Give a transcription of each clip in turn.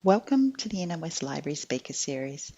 Welcome to the Inner West Library Speaker Series.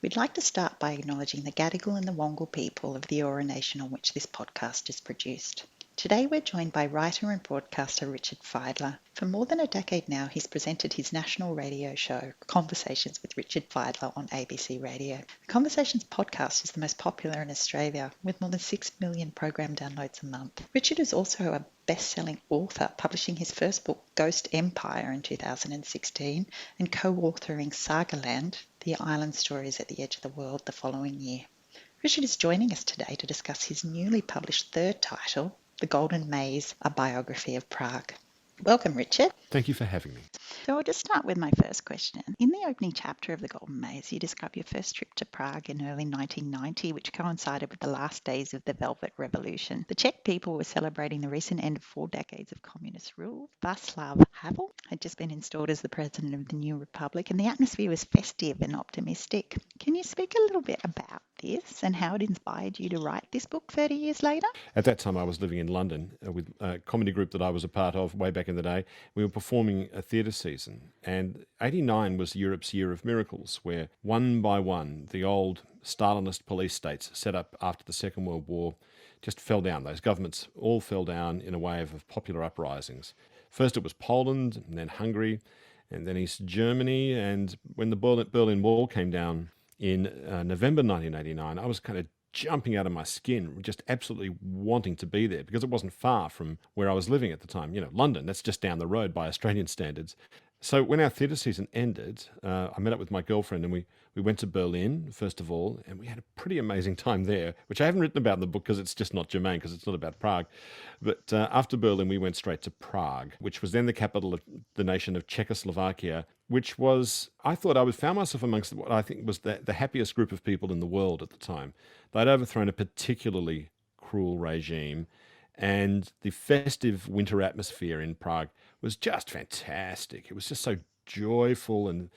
We'd like to start by acknowledging the Gadigal and the Wongal people of the Eora Nation on which this podcast is produced. Today we're joined by writer and broadcaster Richard Fidler. For more than a decade now, he's presented his national radio show, Conversations with Richard Fidler, on ABC Radio. The Conversations podcast is the most popular in Australia, with more than 6 million program downloads a month. Richard is also a best-selling author, publishing his first book, Ghost Empire, in 2016, and co-authoring Sagaland, The Island Stories at the Edge of the World, the following year. Richard is joining us today to discuss his newly published third title, The Golden Maze, A Biography of Prague. Welcome, Richard. Thank you for having me. So I'll just start with my first question. In the opening chapter of The Golden Maze, you describe your first trip to Prague in early 1990, which coincided with the last days of the Velvet Revolution. The Czech people were celebrating the recent end of 4 decades of communist rule. Václav Havel had just been installed as the president of the new republic, and the atmosphere was festive and optimistic. Can you speak a little bit about this and how it inspired you to write this book 30 years later? At that time, I was living in London with a comedy group that I was a part of way back in the day. We were performing a theatre season, and 89 was Europe's year of miracles, where one by one, the old Stalinist police states set up after the Second World War just fell down. Those governments all fell down in a wave of popular uprisings. First it was Poland, and then Hungary, and then East Germany, and when the Berlin Wall came down in November 1989, I was kind of jumping out of my skin, just absolutely wanting to be there because it wasn't far from where I was living at the time. You know, London, that's just down the road by Australian standards. So when our theatre season ended, I met up with my girlfriend and we went to Berlin, first of all, and we had a pretty amazing time there, which I haven't written about in the book because it's just not germane, because it's not about Prague. But after Berlin, we went straight to Prague, which was then the capital of the nation of Czechoslovakia, which was, I thought I would found myself amongst what I think was the happiest group of people in the world at the time. They'd overthrown a particularly cruel regime, and the festive winter atmosphere in Prague was just fantastic. It was just so joyful and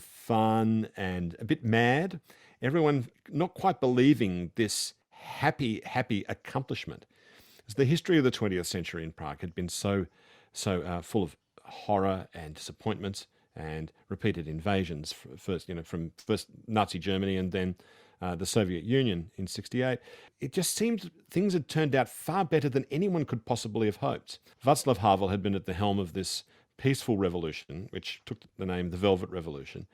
fun and a bit mad. Everyone not quite believing this happy accomplishment. As the history of the 20th century in Prague had been so full of horror and disappointments and repeated invasions, from first Nazi Germany and then the Soviet Union in '68, it just seemed things had turned out far better than anyone could possibly have hoped. Václav Havel had been at the helm of this peaceful revolution, which took the name the Velvet Revolution,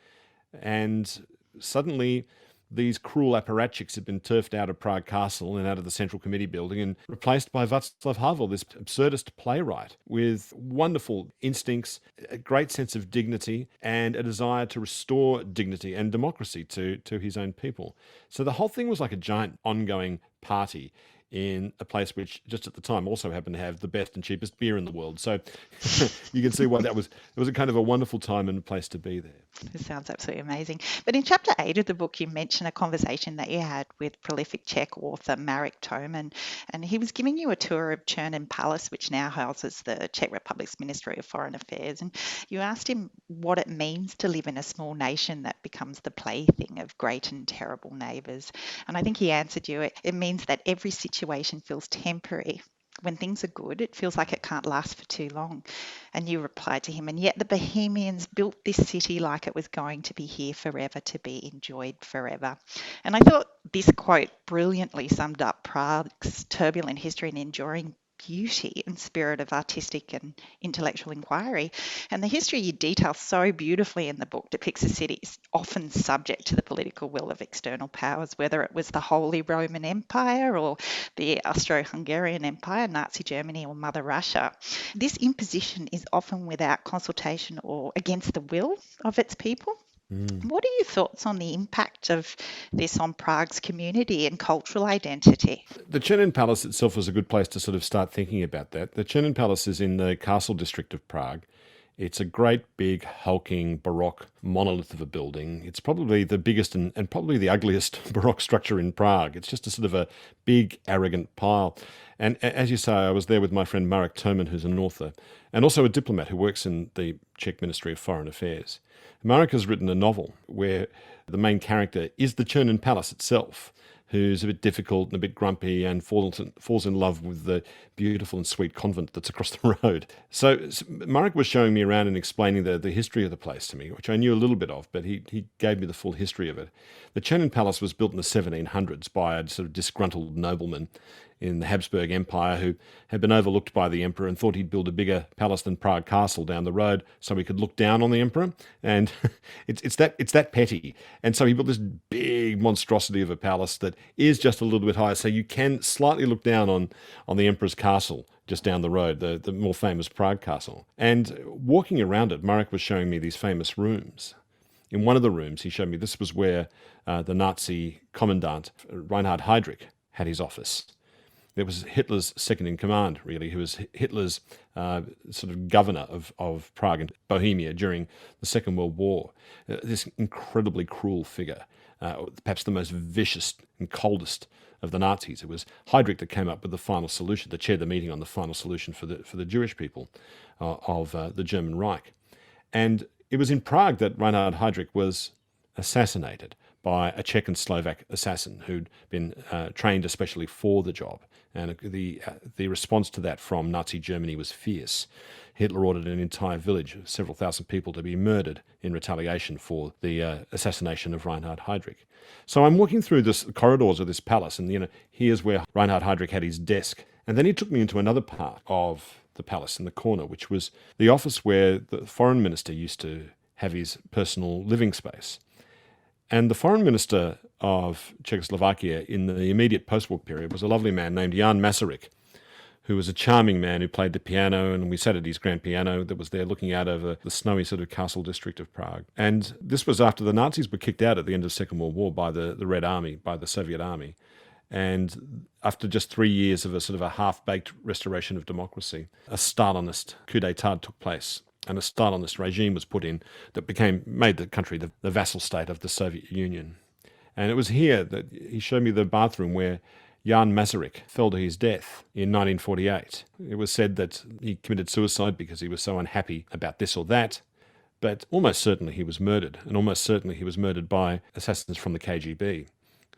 and suddenly these cruel apparatchiks had been turfed out of Prague Castle and out of the Central Committee building and replaced by Václav Havel, this absurdist playwright with wonderful instincts, a great sense of dignity, and a desire to restore dignity and democracy to his own people. So the whole thing was like a giant ongoing party in a place which just at the time also happened to have the best and cheapest beer in the world. So you can see why it was a kind of a wonderful time and place to be there. It sounds absolutely amazing. But in chapter 8 of the book, you mention a conversation that you had with prolific Czech author Marek Toman, and he was giving you a tour of Chernin Palace, which now houses the Czech Republic's Ministry of Foreign Affairs. And you asked him what it means to live in a small nation that becomes the plaything of great and terrible neighbours. And I think he answered you, it means that every situation feels temporary. When things are good, it feels like it can't last for too long. And you replied to him, and yet the Bohemians built this city like it was going to be here forever, to be enjoyed forever. And I thought this quote brilliantly summed up Prague's turbulent history and enduring beauty and spirit of artistic and intellectual inquiry. And the history you detail so beautifully in the book depicts a city often subject to the political will of external powers, whether it was the Holy Roman Empire or the Austro-Hungarian Empire, Nazi Germany or Mother Russia. This imposition is often without consultation or against the will of its people. What are your thoughts on the impact of this on Prague's community and cultural identity? The Chernin Palace itself was a good place to sort of start thinking about that. The Chernin Palace is in the castle district of Prague. It's a great, big, hulking, Baroque monolith of a building. It's probably the biggest and probably the ugliest Baroque structure in Prague. It's just a sort of a big, arrogant pile. And as you say, I was there with my friend Marek Toman, who's an author, and also a diplomat who works in the Czech Ministry of Foreign Affairs. Marek has written a novel where the main character is the Chernin Palace itself, who's a bit difficult and a bit grumpy and falls in love with the beautiful and sweet convent that's across the road. So Marek was showing me around and explaining the history of the place to me, which I knew a little bit of, but he gave me the full history of it. The Chernin Palace was built in the 1700s by a sort of disgruntled nobleman in the Habsburg Empire who had been overlooked by the emperor and thought he'd build a bigger palace than Prague Castle down the road so he could look down on the emperor. And it's that petty. And so he built this big monstrosity of a palace that is just a little bit higher, so you can slightly look down on the emperor's castle just down the road, the more famous Prague Castle. And walking around it, Marek was showing me these famous rooms. In one of the rooms, he showed me this was where the Nazi commandant, Reinhard Heydrich, had his office. It was Hitler's second in command, really, who was Hitler's sort of governor of Prague and Bohemia during the Second World War. This incredibly cruel figure, perhaps the most vicious and coldest of the Nazis. It was Heydrich that came up with the final solution, that chaired the meeting on the final solution for the Jewish people of the German Reich. And it was in Prague that Reinhard Heydrich was assassinated by a Czech and Slovak assassin who'd been trained especially for the job. And the response to that from Nazi Germany was fierce. Hitler ordered an entire village, several thousand people, to be murdered in retaliation for the assassination of Reinhard Heydrich. So I'm walking through the corridors of this palace, and here's where Reinhard Heydrich had his desk. And then he took me into another part of the palace in the corner, which was the office where the foreign minister used to have his personal living space. And the foreign minister of Czechoslovakia in the immediate post-war period was a lovely man named Jan Masaryk, who was a charming man who played the piano, and we sat at his grand piano that was there looking out over the snowy sort of castle district of Prague. And this was after the Nazis were kicked out at the end of the Second World War by the Red Army, by the Soviet Army. And after just 3 years of a sort of a half-baked restoration of democracy, a Stalinist coup d'etat took place. And a Stalinist regime was put in that made the country the vassal state of the Soviet Union. And it was here that he showed me the bathroom where Jan Masaryk fell to his death in 1948. It was said that he committed suicide because he was so unhappy about this or that, but almost certainly he was murdered, and almost certainly he was murdered by assassins from the KGB.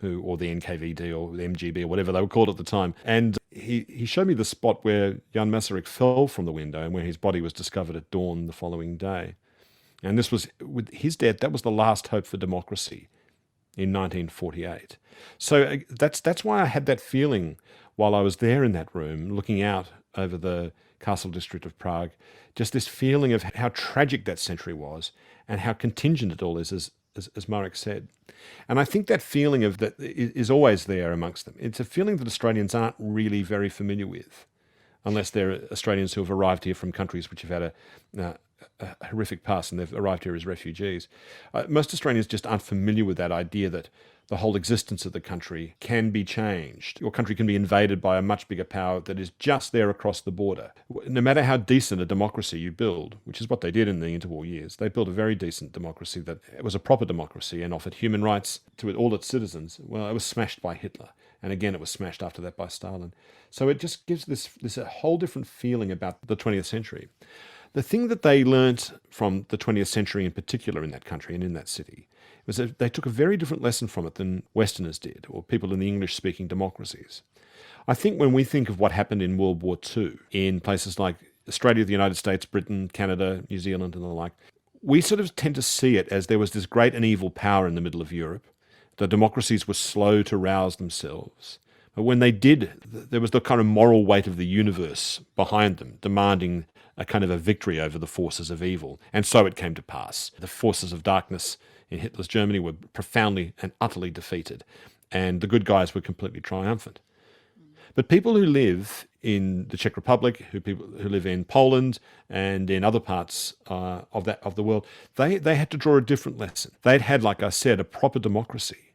Or the NKVD or the MGB or whatever they were called at the time. And he showed me the spot where Jan Masaryk fell from the window and where his body was discovered at dawn the following day. And this was, with his death, that was the last hope for democracy in 1948. So that's why I had that feeling while I was there in that room, looking out over the castle district of Prague, just this feeling of how tragic that century was and how contingent it all is, as Marek said. And I think that feeling of that is always there amongst them. It's a feeling that Australians aren't really very familiar with, unless they're Australians who have arrived here from countries which have had a horrific past and they've arrived here as refugees. Most Australians just aren't familiar with that idea that the whole existence of the country can be changed. Your country can be invaded by a much bigger power that is just there across the border. No matter how decent a democracy you build, which is what they did in the interwar years, they built a very decent democracy that was a proper democracy and offered human rights to all its citizens. Well, it was smashed by Hitler. And again, it was smashed after that by Stalin. So it just gives this a whole different feeling about the 20th century. The thing that they learnt from the 20th century in particular in that country and in that city was that they took a very different lesson from it than Westerners did, or people in the English-speaking democracies. I think when we think of what happened in World War II in places like Australia, the United States, Britain, Canada, New Zealand and the like, we sort of tend to see it as there was this great and evil power in the middle of Europe. The democracies were slow to rouse themselves. But when they did, there was the kind of moral weight of the universe behind them, demanding a kind of a victory over the forces of evil. And so it came to pass. The forces of darkness in Hitler's Germany were profoundly and utterly defeated, and the good guys were completely triumphant. But people who live in the Czech Republic, people who live in Poland and in other parts of the world, they had to draw a different lesson. They'd had, like I said, a proper democracy.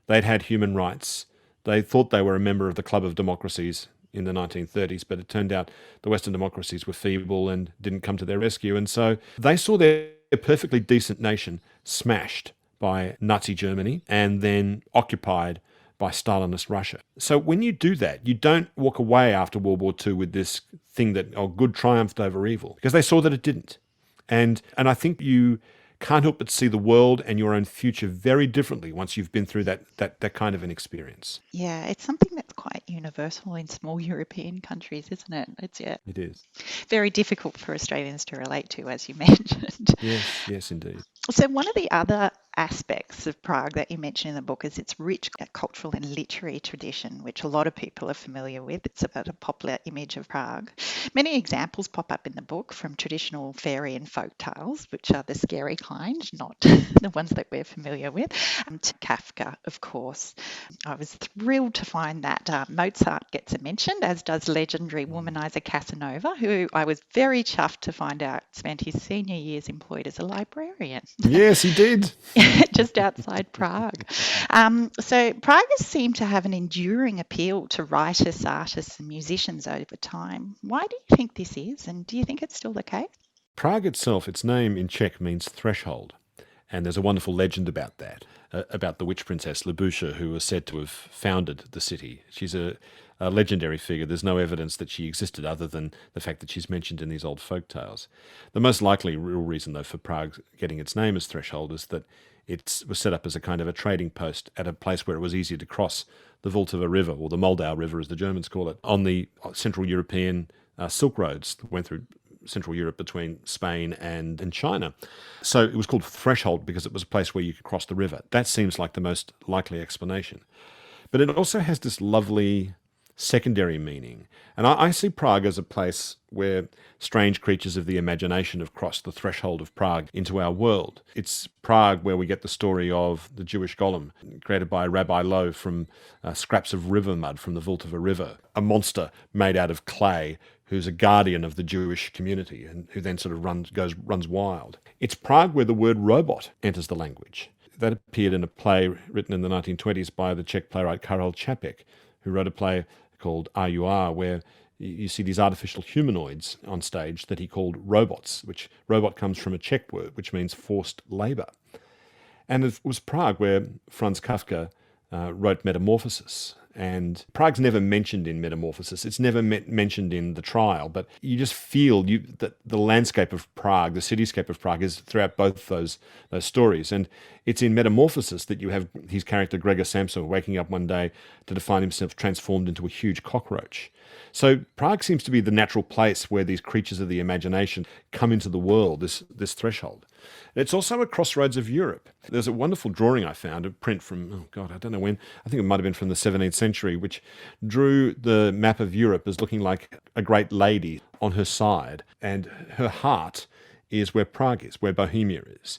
They'd had human rights. They thought they were a member of the Club of Democracies in the 1930s, but it turned out the Western democracies were feeble and didn't come to their rescue. And so they saw their perfectly decent nation smashed by Nazi Germany and then occupied by Stalinist Russia. So when you do that, you don't walk away after World War II with this thing that, good triumphed over evil, because they saw that it didn't. And I think you can't help but see the world and your own future very differently once you've been through that kind of an experience. Yeah, it's something that's quite universal in small European countries, isn't it? It's It is. very difficult for Australians to relate to, as you mentioned. Yes, yes, indeed. So, one of the other aspects of Prague that you mention in the book is its rich cultural and literary tradition, which a lot of people are familiar with. It's about a popular image of Prague. Many examples pop up in the book, from traditional fairy and folk tales, which are the scary kind, not the ones that we're familiar with, to Kafka, of course. I was thrilled to find that Mozart gets a mention, as does legendary womanizer Casanova, who I was very chuffed to find out spent his senior years employed as a librarian. Yes, he did. Just outside Prague. So Praguers seem to have an enduring appeal to writers, artists, and musicians over time. Why do you think this is, and do you think it's still the case? Prague itself, its name in Czech means threshold. And there's a wonderful legend about that, about the witch princess Libusha, who was said to have founded the city. She's a legendary figure. There's no evidence that she existed other than the fact that she's mentioned in these old folk tales. The most likely real reason, though, for Prague getting its name as threshold is that it was set up as a kind of a trading post at a place where it was easier to cross the Vltava River, or the Moldau River as the Germans call it, on the Central European Silk Roads that went through Central Europe between Spain and China. So it was called Threshold because it was a place where you could cross the river. That seems like the most likely explanation. But it also has this lovely secondary meaning. And I see Prague as a place where strange creatures of the imagination have crossed the threshold of Prague into our world. It's Prague where we get the story of the Jewish golem, created by Rabbi Lowe from scraps of river mud from the Vltava River, a monster made out of clay who's a guardian of the Jewish community and who then sort of runs wild. It's Prague where the word robot enters the language. That appeared in a play written in the 1920s by the Czech playwright Karel Čapek, who wrote a play called RUR, where you see these artificial humanoids on stage that he called robots, which robot comes from a Czech word, which means forced labour. And it was Prague where Franz Kafka wrote Metamorphosis. And Prague's never mentioned in Metamorphosis. It's never mentioned in the trial, but you just feel that the landscape of Prague, the cityscape of Prague, is throughout both those stories. And it's in Metamorphosis that you have his character Gregor Samson waking up one day to find himself transformed into a huge cockroach. So Prague seems to be the natural place where these creatures of the imagination come into the world, this threshold. It's also a crossroads of Europe. There's a wonderful drawing I found, a print from, I don't know when, I think it might have been from the 17th century, which drew the map of Europe as looking like a great lady on her side, and her heart is where Prague is, where Bohemia is.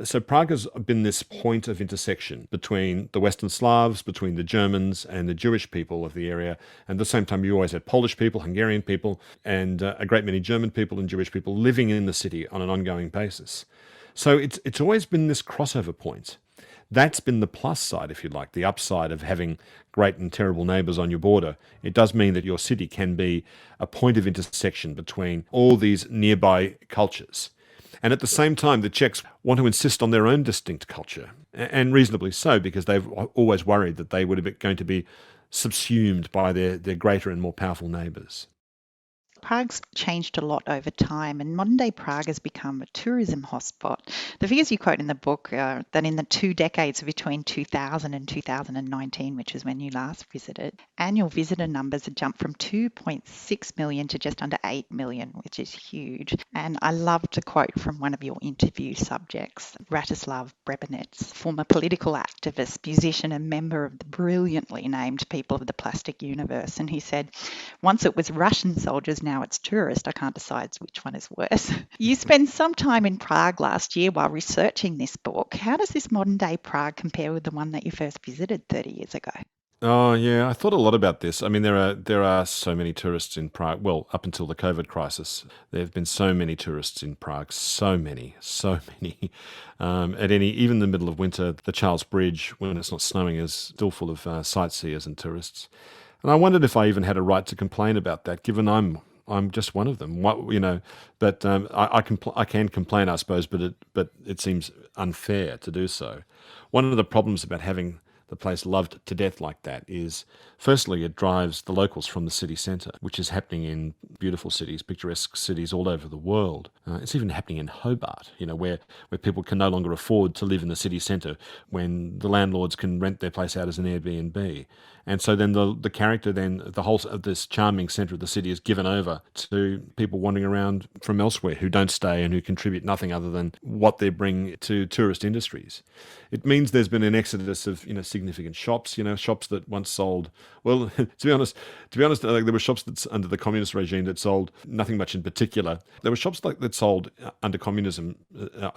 So Prague has been this point of intersection between the Western Slavs, between the Germans and the Jewish people of the area. And at the same time, you always had Polish people, Hungarian people, and a great many German people and Jewish people living in the city on an ongoing basis. So it's always been this crossover point. That's been the plus side, if you like, the upside of having great and terrible neighbours on your border. It does mean that your city can be a point of intersection between all these nearby cultures. And at the same time, the Czechs want to insist on their own distinct culture, and reasonably so, because they've always worried that they were going to be subsumed by their greater and more powerful neighbours. Prague's changed a lot over time, and modern-day Prague has become a tourism hotspot. The figures you quote in the book are that in the 2 decades between 2000 and 2019, which is when you last visited, annual visitor numbers have jumped from 2.6 million to just under 8 million, which is huge. And I loved a quote from one of your interview subjects, Ratislav Brebenec, former political activist, musician, and member of the brilliantly named People of the Plastic Universe. And he said, once it was Russian soldiers, now it's tourist. I can't decide which one is worse. You spent some time in Prague last year while researching this book. How does this modern day Prague compare with the one that you first visited 30 years ago? Oh, yeah, I thought a lot about this. I mean, there are so many tourists in Prague. Well, up until the COVID crisis, there have been so many tourists in Prague. So many. Even the middle of winter, the Charles Bridge, when it's not snowing, is still full of sightseers and tourists. And I wondered if I even had a right to complain about that, given I'm just one of them. But I can complain, I suppose, but it seems unfair to do so. One of the problems about having the place loved to death like that is, firstly, it drives the locals from the city centre, which is happening in beautiful cities, picturesque cities all over the world. It's even happening in Hobart, where people can no longer afford to live in the city centre when the landlords can rent their place out as an Airbnb. And so then the character, the whole of this charming centre of the city is given over to people wandering around from elsewhere who don't stay and who contribute nothing other than what they bring to tourist industries. It means there's been an exodus of significant shops, shops that once sold. Well, to be honest, there were shops that under the communist regime that sold nothing much in particular. There were shops that sold under communism,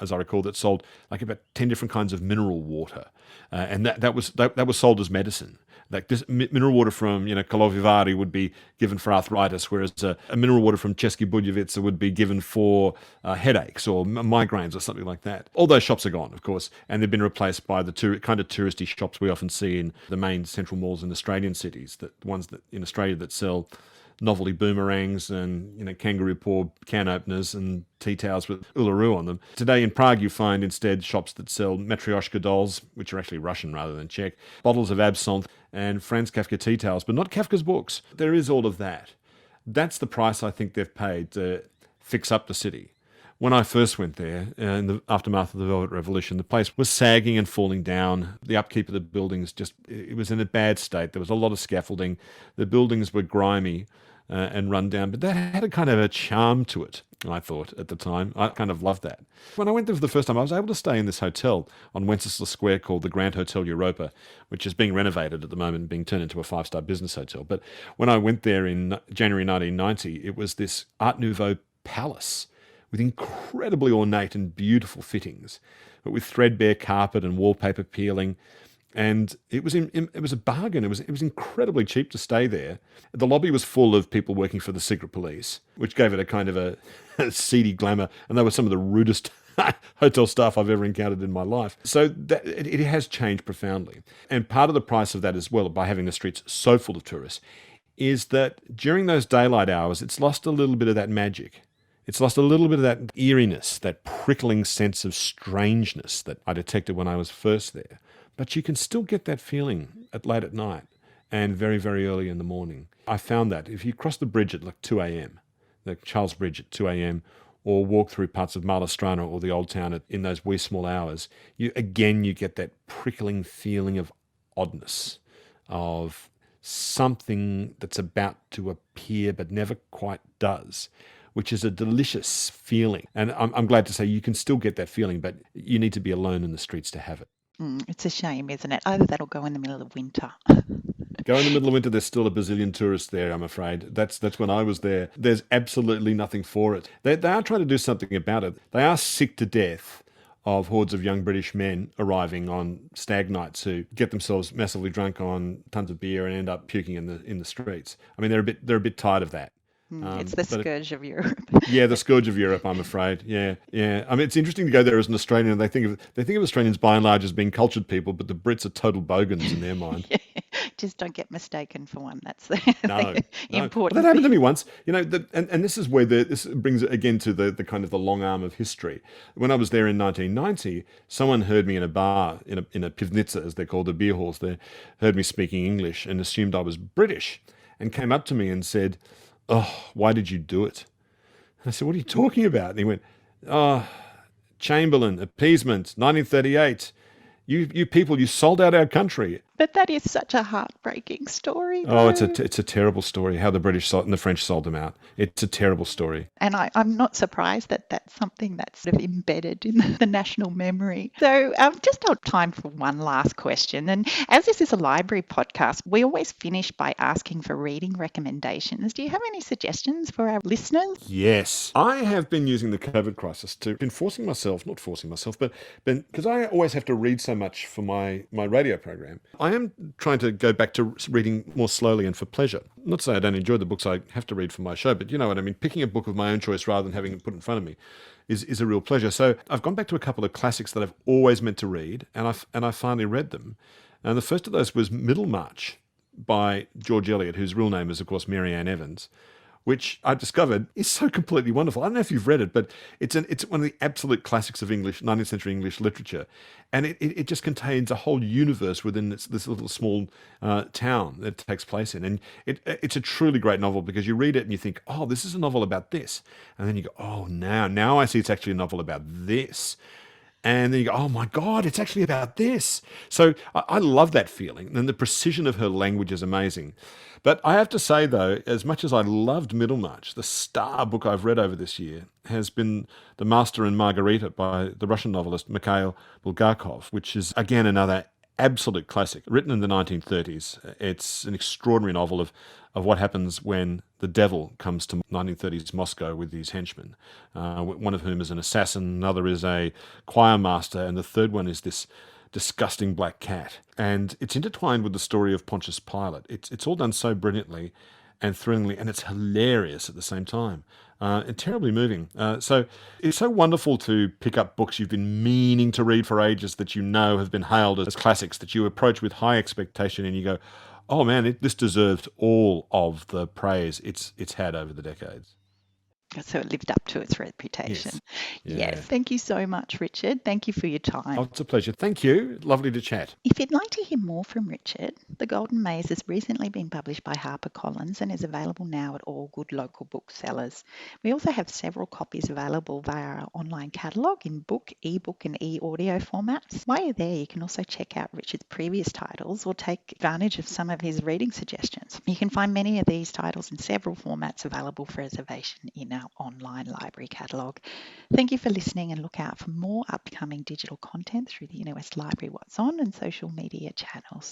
as I recall, that sold like about 10 different kinds of mineral water, and that was sold as medicine. Like this mineral water from Kalovivari would be given for arthritis, whereas a mineral water from Český Budějovice would be given for headaches or migraines or something like that. All those shops are gone, of course, and they've been replaced by the kind of touristy shops we often see in the main central malls in Australian cities, the ones that in Australia that sell novelty boomerangs and kangaroo paw can openers and tea towels with Uluru on them. Today in Prague you find instead shops that sell matryoshka dolls, which are actually Russian rather than Czech, bottles of absinthe and Franz Kafka tea towels, but not Kafka's books. There is all of that. That's the price I think they've paid to fix up the city. When I first went there, in the aftermath of the Velvet Revolution, the place was sagging and falling down. The upkeep of the buildings it was in a bad state. There was a lot of scaffolding. The buildings were grimy and run down, but that had a kind of a charm to it, I thought, at the time. I kind of loved that. When I went there for the first time, I was able to stay in this hotel on Wenceslas Square called the Grand Hotel Europa, which is being renovated at the moment and being turned into a 5-star business hotel. But when I went there in January 1990, it was this Art Nouveau palace with incredibly ornate and beautiful fittings, but with threadbare carpet and wallpaper peeling. And it was a bargain. It was incredibly cheap to stay there. The lobby was full of people working for the secret police, which gave it a kind of a seedy glamour. And they were some of the rudest hotel staff I've ever encountered in my life. So it has changed profoundly. And part of the price of that as well, by having the streets so full of tourists, is that during those daylight hours, it's lost a little bit of that magic. It's lost a little bit of that eeriness, that prickling sense of strangeness that I detected when I was first there. But you can still get that feeling late at night and very, very early in the morning. I found that if you cross the bridge at like 2 a.m., the Charles Bridge at 2 a.m., or walk through parts of Malastrana or the Old Town in those wee small hours, you get that prickling feeling of oddness, of something that's about to appear but never quite does, which is a delicious feeling. And I'm glad to say you can still get that feeling, but you need to be alone in the streets to have it. It's a shame, isn't it? Either that or go in the middle of winter. Go in the middle of winter, there's still a bazillion tourists there, I'm afraid. That's when I was there. There's absolutely nothing for it. They are trying to do something about it. They are sick to death of hordes of young British men arriving on stag nights who get themselves massively drunk on tons of beer and end up puking in the streets. I mean, they're a bit tired of that. It's the scourge of Europe. Yeah, the scourge of Europe, I'm afraid. Yeah. I mean, it's interesting to go there as an Australian, and they think of Australians by and large as being cultured people, but the Brits are total bogans in their mind. Yeah, just don't get mistaken for one. That's the important. Well, that happened to me once. And this is where this brings it again to the kind of the long arm of history. When I was there in 1990, someone heard me in a bar in a pivnitsa, as they're called, the beer halls there, heard me speaking English and assumed I was British, and came up to me and said, "Oh, why did you do it?" And I said, "What are you talking about?" And he went, "Oh, Chamberlain, appeasement, 1938. You people, you sold out our country." But that is such a heartbreaking story, though. Oh, it's a terrible story, how the British and the French sold them out. It's a terrible story. And I'm not surprised that that's something that's sort of embedded in the national memory. So just time for one last question. And as this is a library podcast, we always finish by asking for reading recommendations. Do you have any suggestions for our listeners? Yes. I have been using the COVID crisis to not forcing myself, but because I always have to read so much for my radio program, I am trying to go back to reading more slowly and for pleasure. Not to say I don't enjoy the books I have to read for my show, but you know what I mean. Picking a book of my own choice rather than having it put in front of me is a real pleasure. So I've gone back to a couple of classics that I've always meant to read, and I finally read them. And the first of those was Middlemarch by George Eliot, whose real name is, of course, Mary Ann Evans, which I discovered is so completely wonderful. I don't know if you've read it, but it's one of the absolute classics of 19th century English literature. And it just contains a whole universe within this little small town that it takes place in. And it's a truly great novel because you read it and you think, oh, this is a novel about this. And then you go, oh, now I see it's actually a novel about this. And then you go, oh my God, it's actually about this. So I love that feeling. And the precision of her language is amazing. But I have to say, though, as much as I loved Middlemarch, the star book I've read over this year has been The Master and Margarita by the Russian novelist Mikhail Bulgakov, which is, again, another absolute classic, written in the 1930s. It's an extraordinary novel of what happens when the devil comes to 1930s Moscow with these henchmen, one of whom is an assassin, another is a choir master, and the third one is this disgusting black cat. And it's intertwined with the story of Pontius Pilate. It's all done so brilliantly and thrillingly, and it's hilarious at the same time. And terribly moving. So it's so wonderful to pick up books you've been meaning to read for ages that you know have been hailed as classics, that you approach with high expectation and you go, oh man, this deserves all of the praise it's had over the decades. So it lived up to its reputation. Yes. Yes. Yeah. Thank you so much, Richard. Thank you for your time. Oh, it's a pleasure. Thank you. Lovely to chat. If you'd like to hear more from Richard, The Golden Maze has recently been published by HarperCollins and is available now at all good local booksellers. We also have several copies available via our online catalogue in book, ebook and e-audio formats. While you're there, you can also check out Richard's previous titles or take advantage of some of his reading suggestions. You can find many of these titles in several formats available for reservation in our online library catalogue. Thank you for listening, and look out for more upcoming digital content through the Inner West Library What's On and social media channels.